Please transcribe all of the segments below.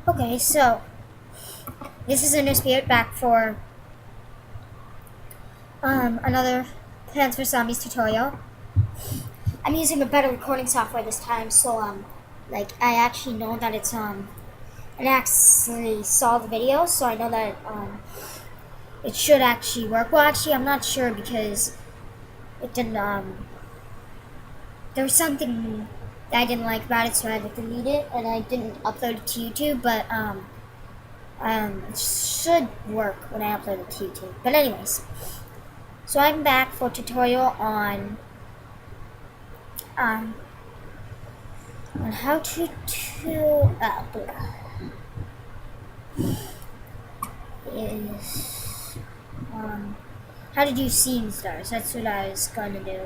Okay, so this is Inner Spirit back for another Plants vs Zombies tutorial. I'm using a better recording software this time, so like I actually know that it's I actually saw the video, so I know that it should actually work. Well, actually, I'm not sure because it didn't there was something that I didn't like about it, so I had to delete it, and I didn't upload it to YouTube, but it should work when I upload it to YouTube. But anyways, so I'm back for a tutorial on how to how to do seeing stars. That's what I was going to do.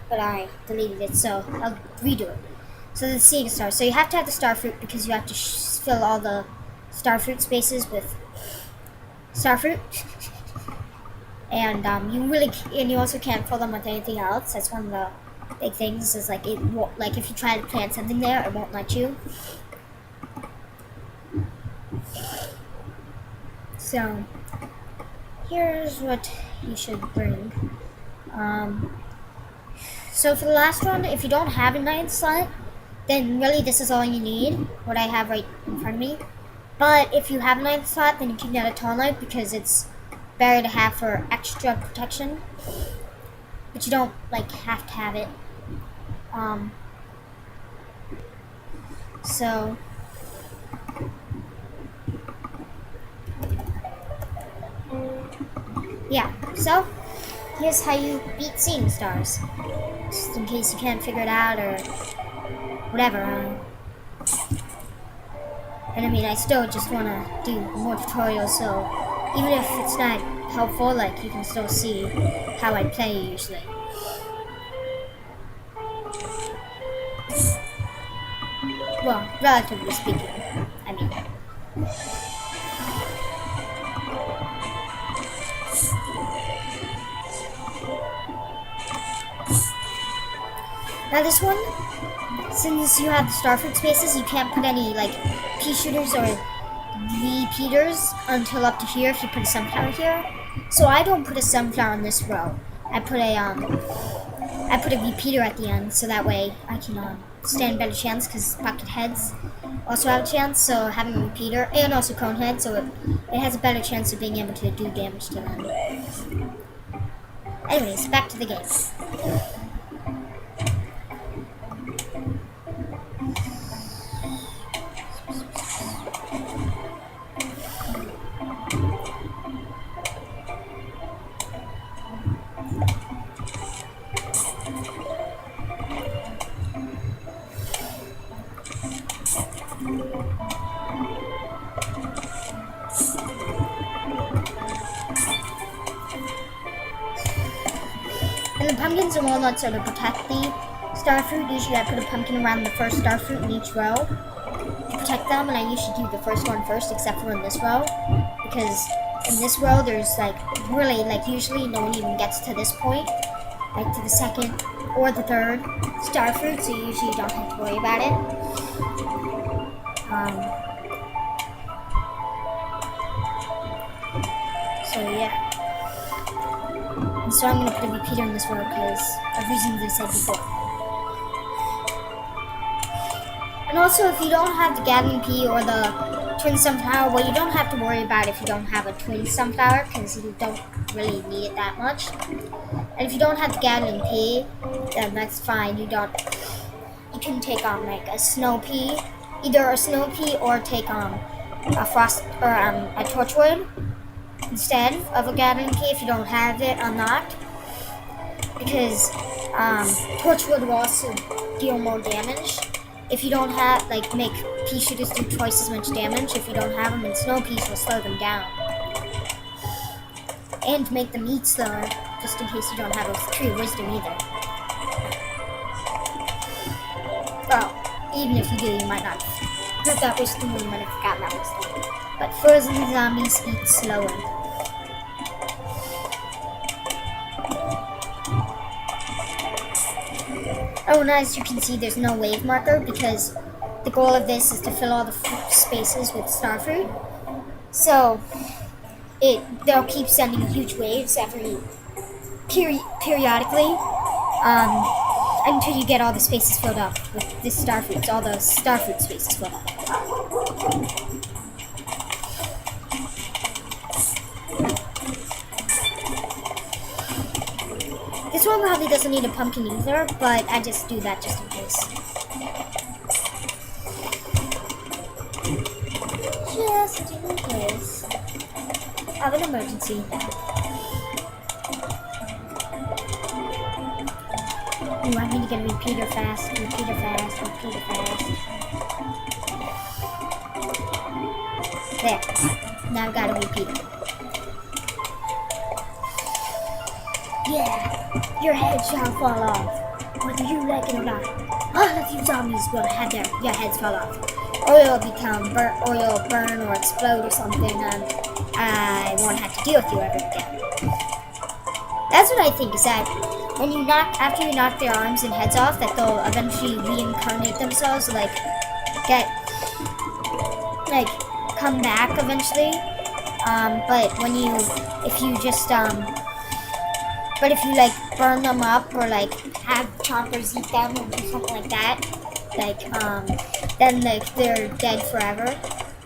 But I deleted it, so I'll redo it. So the seeing stars. So you have to have the star fruit because you have to fill all the star fruit spaces with star fruit. And you also can't fill them with anything else. That's one of the big things. Is like it won't, like if you try to plant something there, it won't let you. So here's what you should bring. So for the last one, if you don't have a ninth slot, then really this is all you need. What I have right in front of me. But if you have a ninth slot, then you can get a tall knife because it's better to have for extra protection. But you don't have to have it. So yeah. So here's how you beat seeing stars. Just in case you can't figure it out or whatever. And I mean, I still just want to do more tutorials, so even if it's not helpful, you can still see how I play usually. Well, relatively speaking, I mean. Now this one, since you have the starfruit spaces, you can't put any pea shooters or repeaters until up to here if you put a sunflower here. So I don't put a sunflower on this row. I put a repeater at the end, so that way I can stand a better chance because bucket heads also have a chance. So having a repeater and also cone head, so it has a better chance of being able to do damage to them. Anyways, back to the game. And the pumpkins and walnuts are to protect the starfruit. Usually I put a pumpkin around the first starfruit in each row to protect them, and I usually do the first one first, except for in this row, because in this row there's usually no one even gets to this point, to the second or the third starfruit, so you usually don't have to worry about it. So yeah. And so I'm going to put a repeater in this row because of reasons I said before. And also, if you don't have the Gatling pea or the twin sunflower, well, you don't have to worry about it if you don't have a twin sunflower because you don't really need it that much. And if you don't have the Gatling pea, then that's fine. You can take on a snow pea, either a snow pea or take a frost or a torchwood instead of a Gatling pea if you don't have it unlocked, because torchwood will also deal more damage. If you don't have, make pea shooters do twice as much damage if you don't have them, and snow peas will slow them down. And make them eat slower, just in case you don't have a tree of wisdom either. Well, even if you do, you might not have that wisdom, you might have forgotten that wisdom. But frozen zombies eat slower. Oh, and as you can see, there's no wave marker because the goal of this is to fill all the spaces with star fruit. So they'll keep sending huge waves every periodically until you get all the spaces filled up with this star fruits, all the star fruit spaces filled up. This one probably doesn't need a pumpkin either, but I just do that just in case. Just in case of an emergency. Ooh, I need to get a repeater fast, repeater fast, repeater fast. There. Now I've got a repeater. Yeah. Your head shall fall off, whether you like it or not. All of you zombies will have your heads fall off. Or you'll become or you'll burn or explode or something, and I won't have to deal with you ever again. That's what I think, is that when you after you knock their arms and heads off, that they'll eventually reincarnate themselves, come back eventually. But if you burn them up or have chompers eat them or do something like that, then they're dead forever.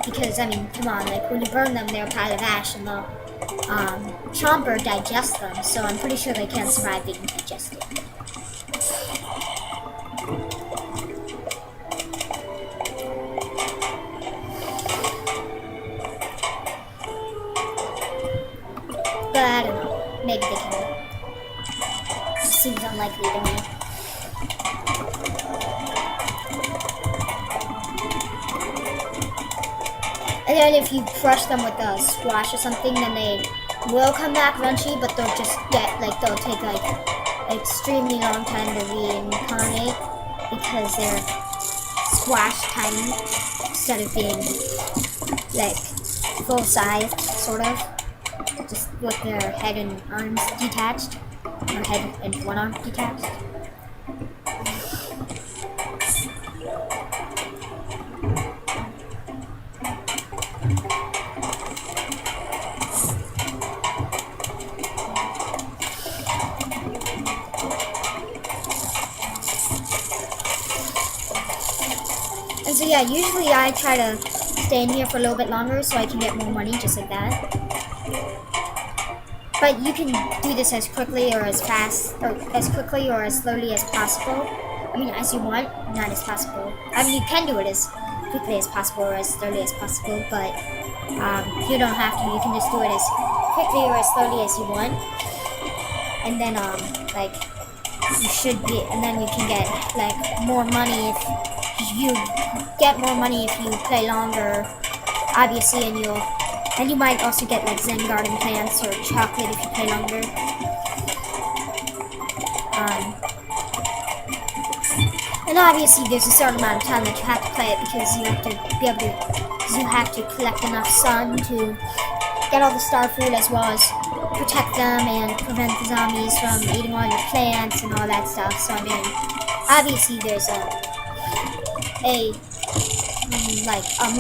Because I mean, come on, when you burn them, they're a pile of ash, and the chomper digests them. So I'm pretty sure they can't survive being digested. But I don't know. Maybe they can. Seems unlikely to me. And then if you crush them with a squash or something, then they will come back eventually, but they'll just they'll take an extremely long time to reincarnate because they're squash tiny instead of being full size, sort of, just with their head and arms detached. Or head and one arm detached. And so yeah, usually I try to stay in here for a little bit longer so I can get more money, just like that. But you can do this as quickly or as fast, or as quickly or as slowly as possible. I mean, as you want, not as possible. I mean, you can do it as quickly as possible or as slowly as possible, but you don't have to. You can just do it as quickly or as slowly as you want. And then, you should be, and then you can get, more money if you get more money if you play longer, obviously, and you might also get Zen garden plants or chocolate if you play longer. And obviously there's a certain amount of time that you have to play it because you have to collect enough sun to get all the star fruit as well as protect them and prevent the zombies from eating all your plants and all that stuff. So I mean, obviously there's a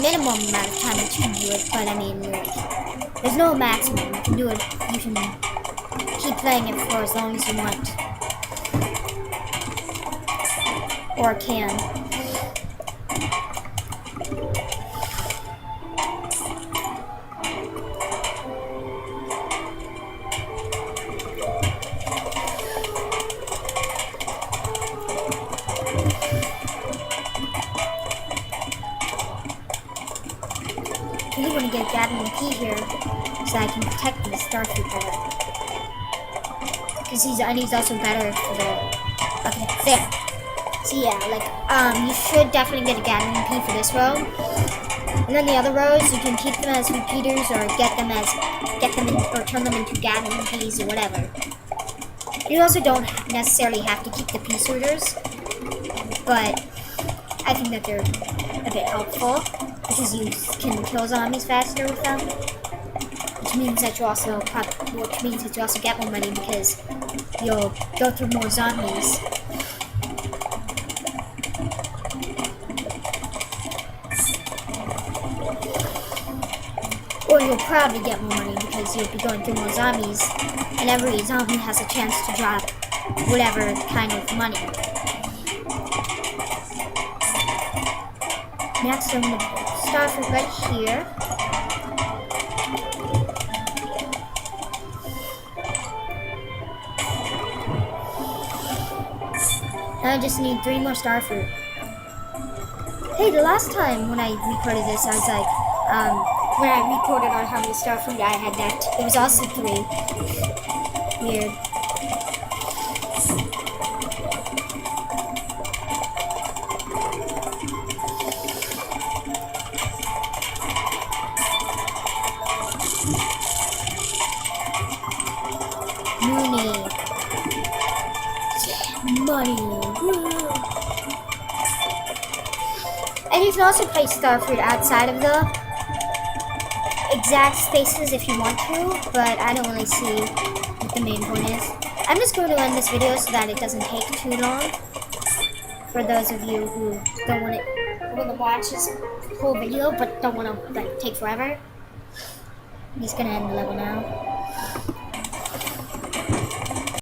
minimum amount of time that you can do it, but I mean, there's no maximum. You can do it, you can keep playing it for as long as you want. Or can. I really want to get Gathering Key here so I can protect the starfruit better. Because he's also better for the... Okay, there. So yeah, you should definitely get a Gathering Key for this row. And then the other rows, you can keep them as repeaters or or turn them into Gathering Keys or whatever. You also don't necessarily have to keep the pea sorters, but I think that they're a bit helpful because you can kill zombies faster with them, which means that you also get more money because you'll go through more zombies. you'll probably get more money because you'll be going through more zombies, and every zombie has a chance to drop whatever kind of money. Next, I'm going to start from right here. Now I just need 3 more star fruit. Hey, the last time when I recorded this, I was like, when I recorded on how many star fruit I had that, it was also 3. Weird. Money. Woo. And you can also place Starfruit outside of the exact spaces if you want to, but I don't really see what the main point is. I'm just going to end this video so that it doesn't take too long. For those of you who don't want to watch this whole video but don't want to like take forever. I'm just gonna end the level now.